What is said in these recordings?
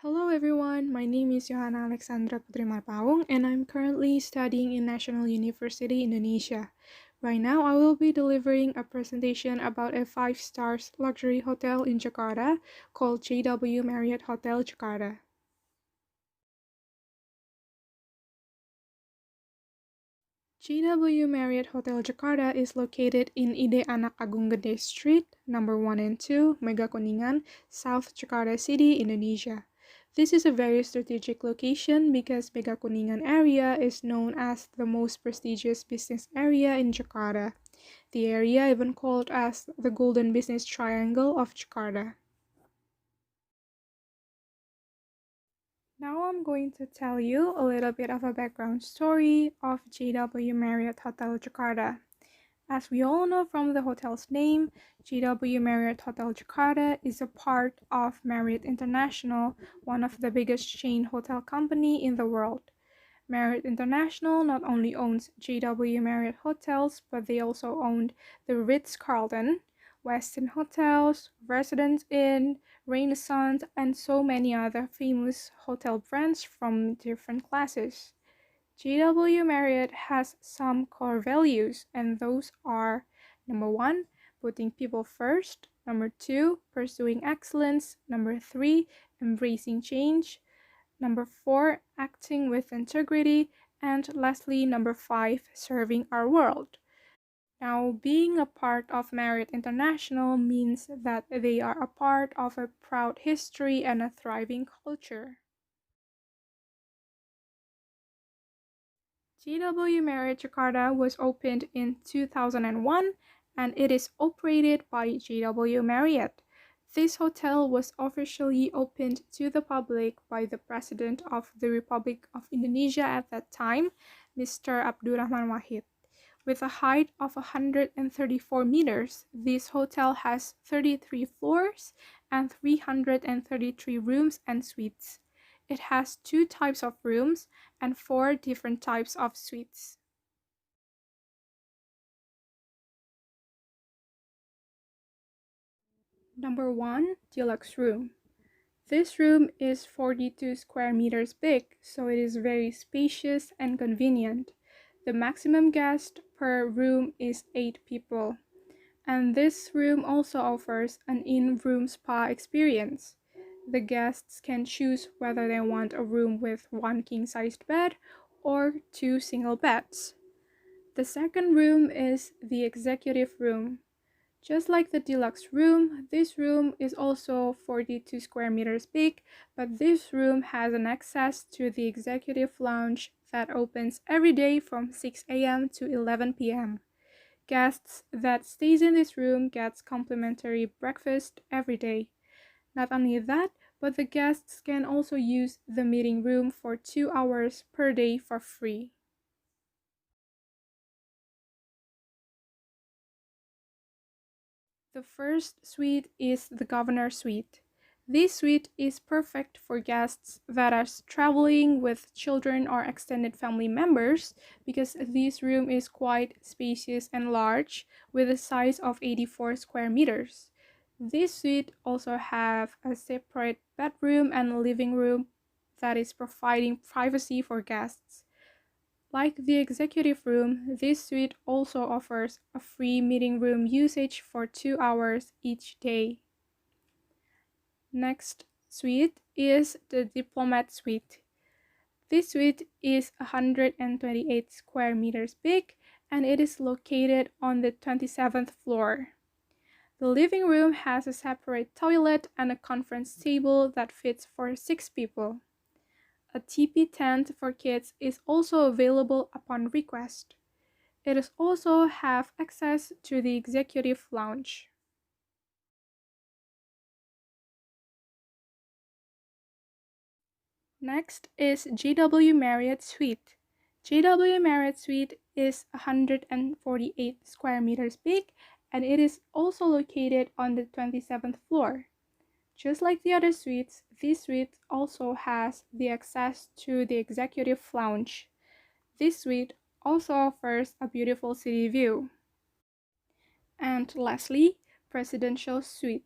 Hello everyone, my name is Johanna Alexandra Putri Marpaung and I'm currently studying in National University Indonesia. Right now I will be delivering a presentation about a 5 stars luxury hotel in Jakarta called JW Marriott Hotel Jakarta. JW Marriott Hotel Jakarta is located in Ide Anak Agung Gede Street, number 1 and 2, Mega Kuningan, South Jakarta City, Indonesia. This is a very strategic location because Mega Kuningan area is known as the most prestigious business area in Jakarta. The area even called as the Golden Business Triangle of Jakarta. Now I'm going to tell you a little bit of a background story of JW Marriott Hotel Jakarta. As we all know from the hotel's name, JW Marriott Hotel Jakarta is a part of Marriott International, one of the biggest chain hotel company in the world. Marriott International not only owns JW Marriott Hotels, but they also owned the Ritz-Carlton, Westin Hotels, Residence Inn, Renaissance, and so many other famous hotel brands from different classes. JW Marriott has some core values, and those are number 1, putting people first, number 2, pursuing excellence, number 3, embracing change, number 4, acting with integrity, and lastly, number 5, serving our world. Now, being a part of Marriott International means that they are a part of a proud history and a thriving culture. JW Marriott Jakarta was opened in 2001 and it is operated by JW Marriott. This hotel was officially opened to the public by the President of the Republic of Indonesia at that time, Mr. Abdurrahman Wahid. With a height of 134 meters, this hotel has 33 floors and 333 rooms and suites. It has 2 types of rooms and 4 different types of suites. Number 1, deluxe room. This room is 42 square meters big, so it is very spacious and convenient. The maximum guest per room is 8 people. And this room also offers an in-room spa experience. The guests can choose whether they want a room with 1 king-sized bed or 2 single beds. The second room is the executive room. Just like the deluxe room, this room is also 42 square meters big, but this room has an access to the executive lounge that opens every day from 6 a.m. to 11 p.m. Guests that stays in this room gets complimentary breakfast every day. Not only that, but the guests can also use the meeting room for 2 hours per day for free. The first suite is the Governor Suite. This suite is perfect for guests that are traveling with children or extended family members because this room is quite spacious and large with a size of 84 square meters. This suite also have a separate bedroom and living room that is providing privacy for guests. Like the executive room, this suite also offers a free meeting room usage for 2 hours each day. Next suite is the Diplomat Suite. This suite is 128 square meters big and it is located on the 27th floor. The living room has a separate toilet and a conference table that fits for 6 people. A teepee tent for kids is also available upon request. It is also have access to the executive lounge. Next is JW Marriott Suite. JW Marriott Suite is 148 square meters big and it is also located on the 27th floor. Just like the other suites, this suite also has the access to the executive lounge. This suite also offers a beautiful city view. And lastly, Presidential Suite.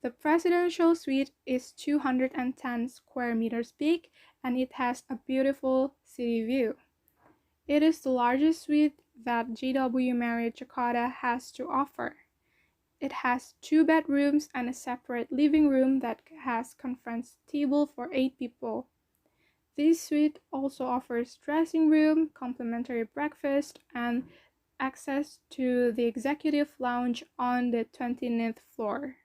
The presidential suite is 210 square meters big and it has a beautiful city view. It is the largest suite that JW Marriott Jakarta has to offer. It has 2 bedrooms and a separate living room that has conference table for 8 people. This suite also offers dressing room, complimentary breakfast, and access to the executive lounge on the 29th floor.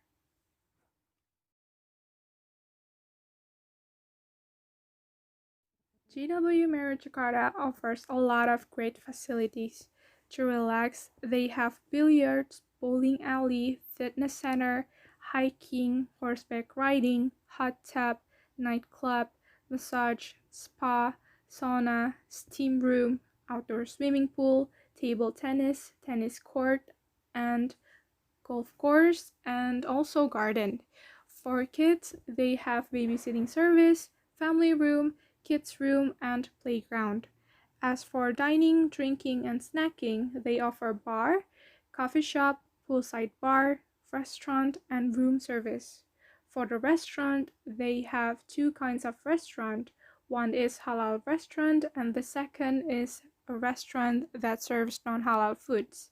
JW Marriott Jakarta offers a lot of great facilities. To relax, they have billiards, bowling alley, fitness center, hiking, horseback riding, hot tub, nightclub, massage, spa, sauna, steam room, outdoor swimming pool, table tennis, tennis court, and golf course, and also garden. For kids, they have babysitting service, family room, kids room, and playground. As for dining, drinking, and snacking, they offer bar, coffee shop, poolside bar, restaurant, and room service. For the restaurant, they have two kinds of restaurant. One is halal restaurant and the second is a restaurant that serves non-halal foods.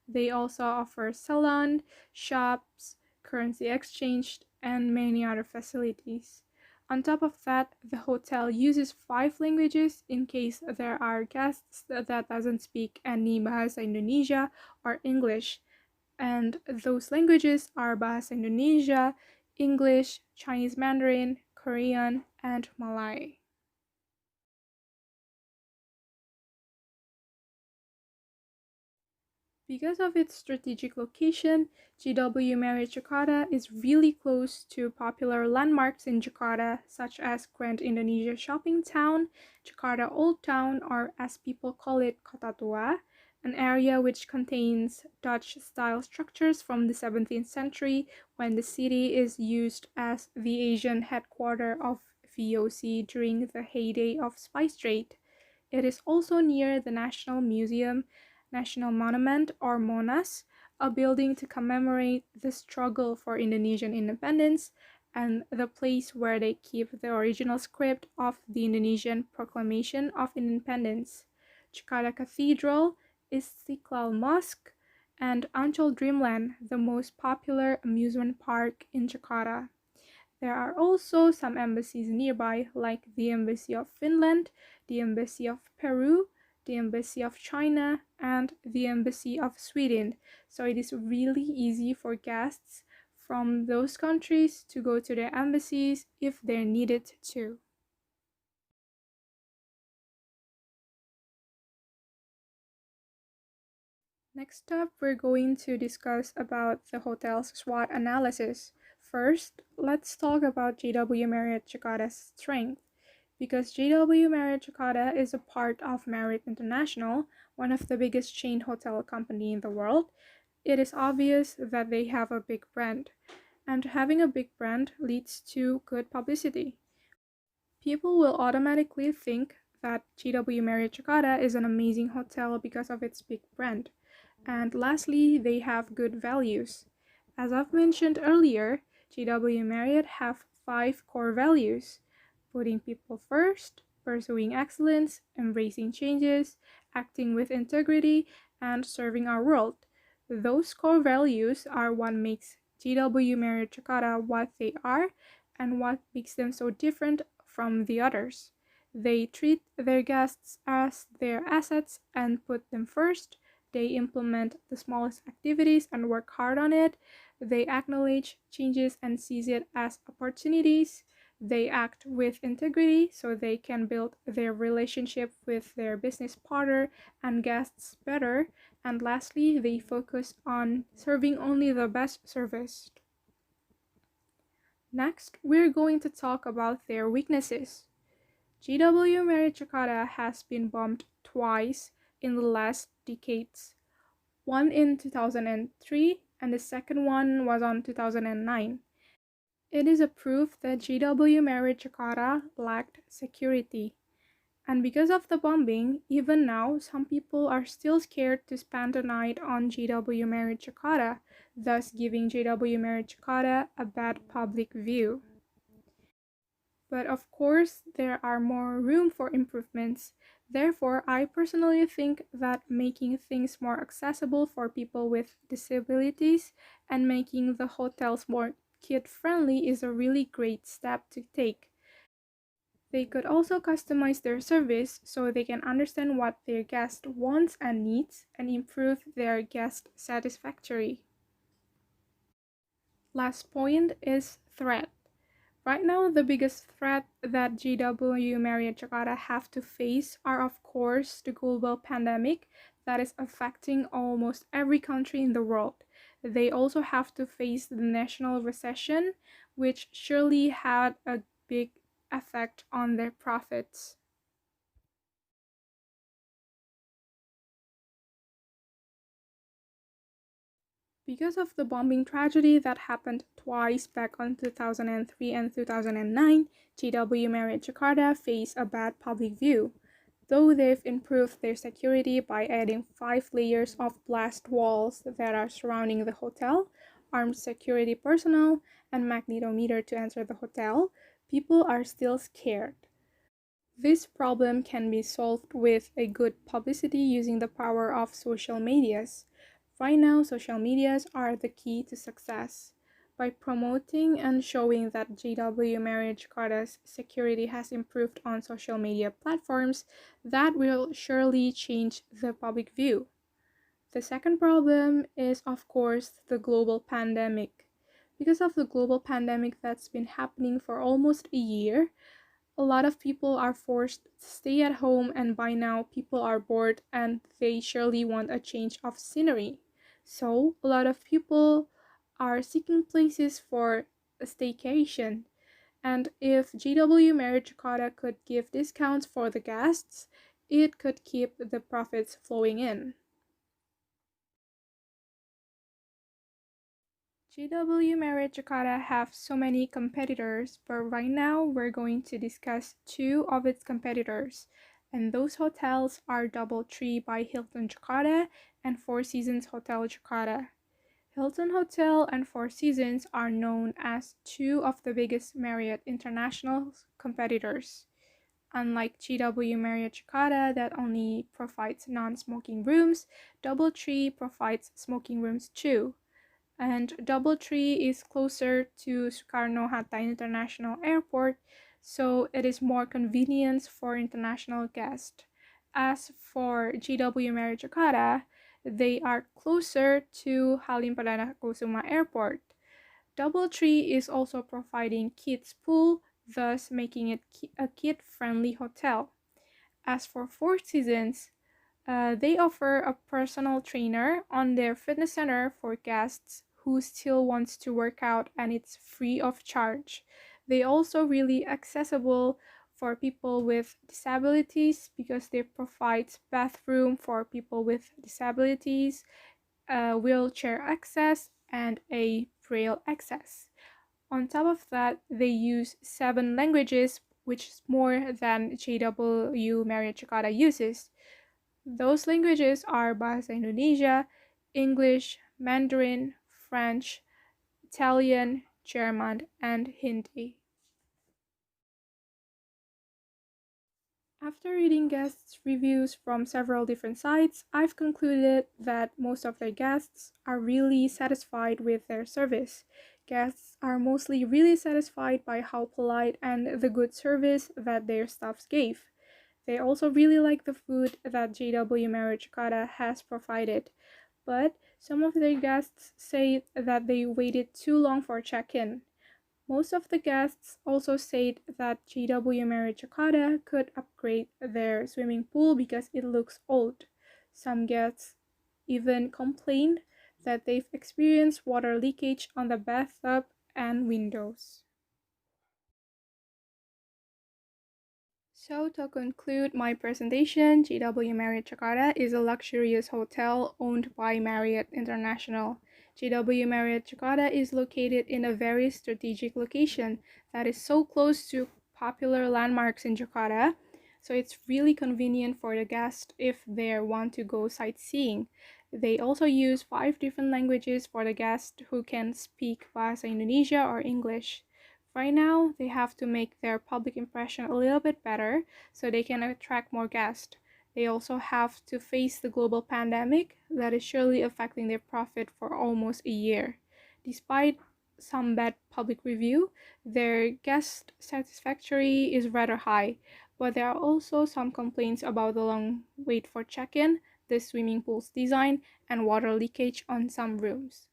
They also offer salon, shops, currency exchange, and many other facilities. On top of that, the hotel uses 5 languages in case there are guests that doesn't speak any Bahasa Indonesia or English. And those languages are Bahasa Indonesia, English, Chinese Mandarin, Korean, and Malay. Because of its strategic location, JW Marriott Jakarta is really close to popular landmarks in Jakarta, such as Grand Indonesia Shopping Town, Jakarta Old Town, or as people call it, Kota Tua, an area which contains Dutch-style structures from the 17th century when the city is used as the Asian headquarters of VOC during the heyday of spice trade. It is also near the National Museum, National Monument or Monas, a building to commemorate the struggle for Indonesian independence, and the place where they keep the original script of the Indonesian Proclamation of Independence. Jakarta Cathedral, Istiqlal Mosque, and Ancol Dreamland, the most popular amusement park in Jakarta. There are also some embassies nearby, like the Embassy of Finland, the Embassy of Peru, the Embassy of China, and the Embassy of Sweden. So it is really easy for guests from those countries to go to their embassies if they're needed to. Next up, we're going to discuss about the hotel's SWOT analysis. First, let's talk about JW Marriott Jakarta's strength. Because JW Marriott Jakarta is a part of Marriott International, one of the biggest chain hotel company in the world, it is obvious that they have a big brand. And having a big brand leads to good publicity. People will automatically think that JW Marriott Jakarta is an amazing hotel because of its big brand. And lastly, they have good values. As I've mentioned earlier, JW Marriott have 5 core values: putting people first, pursuing excellence, embracing changes, acting with integrity, and serving our world. Those core values are what makes JW Marriott Jakarta what they are and what makes them so different from the others. They treat their guests as their assets and put them first. They implement the smallest activities and work hard on it. They acknowledge changes and seize it as opportunities. They act with integrity so they can build their relationship with their business partner and guests better. And lastly, they focus on serving only the best service. Next, we're going to talk about their weaknesses. JW Marriott Jakarta has been bombed twice in the last decades. One in 2003 and the second one was on 2009. It is a proof that JW Marriott Jakarta lacked security. And because of the bombing, even now, some people are still scared to spend the night on JW Marriott Jakarta. thus giving JW Marriott Jakarta a bad public view. But of course, there are more room for improvements. Therefore, I personally think that making things more accessible for people with disabilities and making the hotels more kid-friendly is a really great step to take. They could also customize their service so they can understand what their guest wants and needs and improve their guest satisfactory. Last point is threat. Right now, the biggest threat that JW Marriott Jakarta have to face are, of course, the global pandemic that is affecting almost every country in the world. They also have to face the national recession, which surely had a big effect on their profits. Because of the bombing tragedy that happened twice back on 2003 and 2009, JW Marriott Jakarta faced a bad public view. Though they've improved their security by adding 5 layers of blast walls that are surrounding the hotel, armed security personnel, and magnetometer to enter the hotel, people are still scared. This problem can be solved with a good publicity using the power of social medias. Right now, social medias are the key to success. By promoting and showing that JW Marriott Jakarta's security has improved on social media platforms, that will surely change the public view. The second problem is, of course, the global pandemic. Because of the global pandemic that's been happening for almost a year, a lot of people are forced to stay at home, and by now people are bored and they surely want a change of scenery. So, a lot of people are seeking places for a staycation. And if JW Marriott Jakarta could give discounts for the guests, it could keep the profits flowing in. JW Marriott Jakarta have so many competitors, but right now we're going to discuss two of its competitors, and those hotels are DoubleTree by Hilton Jakarta and Four Seasons Hotel Jakarta. Hilton Hotel and Four Seasons are known as two of the biggest Marriott International competitors. Unlike JW Marriott Jakarta that only provides non-smoking rooms, DoubleTree provides smoking rooms too. And DoubleTree is closer to Soekarno-Hatta International Airport, so it is more convenient for international guests. As for JW Marriott Jakarta, they are closer to Halim Perdana Kusuma Airport. DoubleTree is also providing kids pool, thus making it a kid-friendly hotel. As for Four Seasons, they offer a personal trainer on their fitness center for guests who still wants to work out, and it's free of charge. They also really accessible for people with disabilities because they provide bathroom for people with disabilities, wheelchair access, and a braille access. On top of that, they use 7 languages, which is more than JW Marriott Jakarta uses. Those languages are Bahasa Indonesia, English, Mandarin, French, Italian, German, and Hindi. After reading guests' reviews from several different sites, I've concluded that most of their guests are really satisfied with their service. Guests are mostly really satisfied by how polite and the good service that their staffs gave. They also really like the food that JW Marriott Jakarta has provided, but some of their guests say that they waited too long for check-in. Most of the guests also said that JW Marriott Jakarta could upgrade their swimming pool because it looks old. Some guests even complained that they've experienced water leakage on the bathtub and windows. So to conclude my presentation, JW Marriott Jakarta is a luxurious hotel owned by Marriott International. JW Marriott Jakarta is located in a very strategic location that is so close to popular landmarks in Jakarta, so it's really convenient for the guests if they want to go sightseeing. They also use 5 different languages for the guests who can speak Bahasa Indonesia or English. Right now, they have to make their public impression a little bit better so they can attract more guests. They also have to face the global pandemic that is surely affecting their profit for almost a year. Despite some bad public review, their guest satisfactory is rather high, but there are also some complaints about the long wait for check-in, the swimming pool's design, and water leakage on some rooms.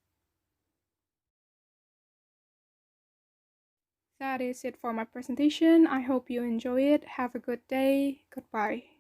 That is it for my presentation. I hope you enjoy it. Have a good day. Goodbye.